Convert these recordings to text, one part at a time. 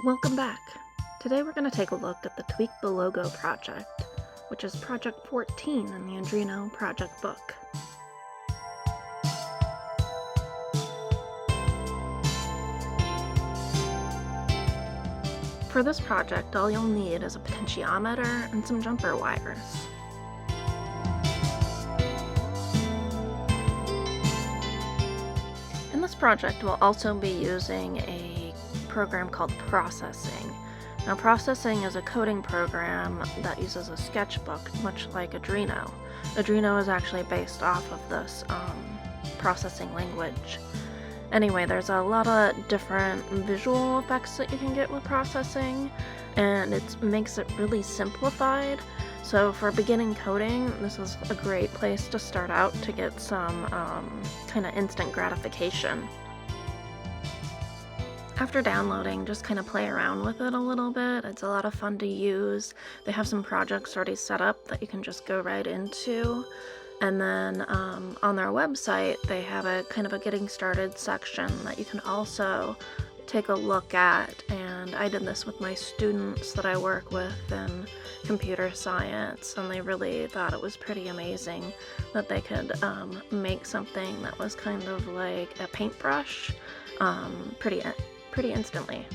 Welcome back. Today we're going to take a look at the Tweak the Logo project, which is project 14 in the Arduino Project Book. For this project, all you'll need is a potentiometer and some jumper wires. In this project, we'll also be using a program called Processing. Now, Processing is a coding program that uses a sketchbook, much like Arduino. Arduino is actually based off of this processing language. Anyway, there's a lot of different visual effects that you can get with processing, and it makes it really simplified. So for beginning coding, this is a great place to start out to get some kind of instant gratification. After downloading, just kind of play around with it a little bit. It's a lot of fun to use. They have some projects already set up that you can just go right into. And then on their website, they have a kind of a getting started section that you can also take a look at. And I did this with my students that I work with in computer science, and they really thought it was pretty amazing that they could make something that was kind of like a paintbrush pretty instantly.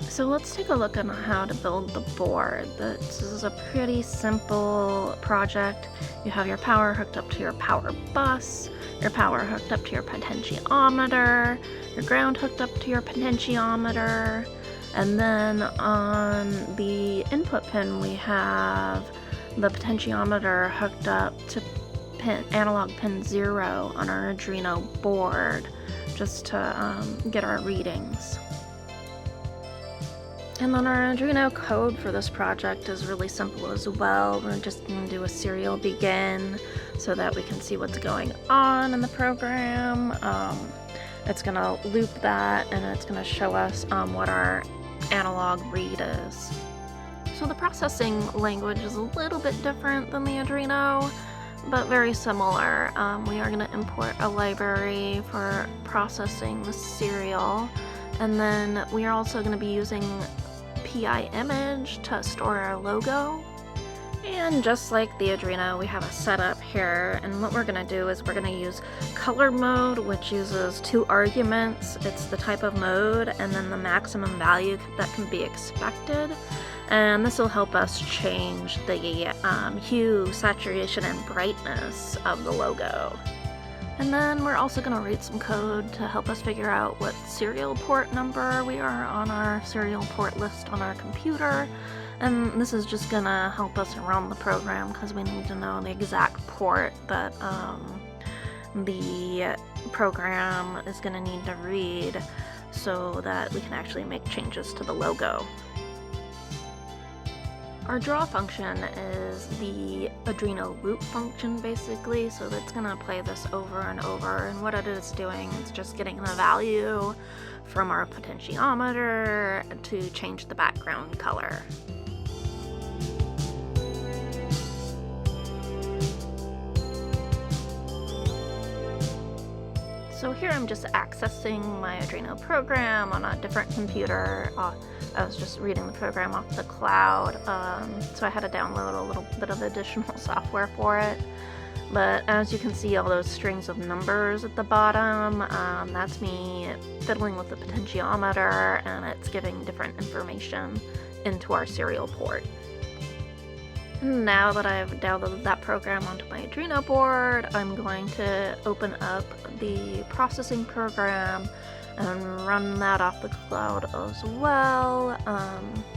So let's take a look at how to build the board. This is a pretty simple project. You have your power hooked up to your power bus, your power hooked up to your potentiometer, your ground hooked up to your potentiometer, and then on the input pin we have the potentiometer hooked up to analog pin 0 on our Arduino board just to get our readings. And then our Arduino code for this project is really simple as well. We're just going to do a serial begin so that we can see what's going on in the program. It's going to loop that, and it's going to show us what our analog read is. So the processing language is a little bit different than the Arduino, but very similar. We are going to import a library for processing the serial, and then we are also going to be using PI image to store our logo. And just like the Arduino, we have a setup here, and what we're going to do is we're going to use color mode, which uses 2 arguments. It's the type of mode and then the maximum value that can be expected, and this will help us change the hue, saturation, and brightness of the logo. And then we're also going to read some code to help us figure out what serial port number we are on our serial port list on our computer. And this is just going to help us run the program because we need to know the exact port that the program is going to need to read so that we can actually make changes to the logo. Our draw function is the Arduino loop function, basically, so that's going to play this over and over, and what it is doing is just getting the value from our potentiometer to change the background color. So here I'm just accessing my Arduino program on a different computer. I was just reading the program off the cloud, so I had to download a little bit of additional software for it. But as you can see, all those strings of numbers at the bottom, that's me fiddling with the potentiometer, and it's giving different information into our serial port. Now that I've downloaded that program onto my Arduino board, I'm going to open up the processing program and run that off the cloud as well.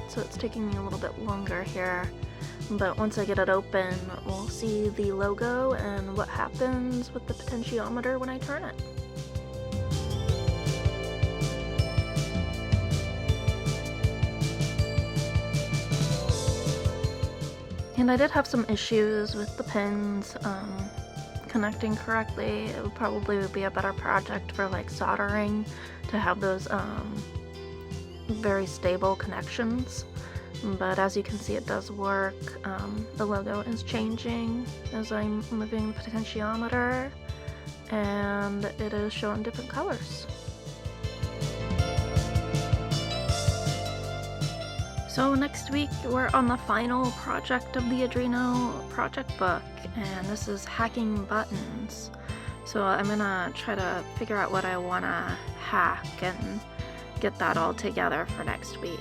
So it's taking me a little bit longer here, but once I get it open, we'll see the logo and what happens with the potentiometer when I turn it. And I did have some issues with the pins connecting correctly. It would probably be a better project for like soldering to have those very stable connections. but as you can see, it does work. The logo is changing as I'm moving the potentiometer, and it is showing different colors. So next week we're on the final project of the Arduino Project Book, and this is hacking buttons. So I'm gonna try to figure out what I wanna hack and get that all together for next week.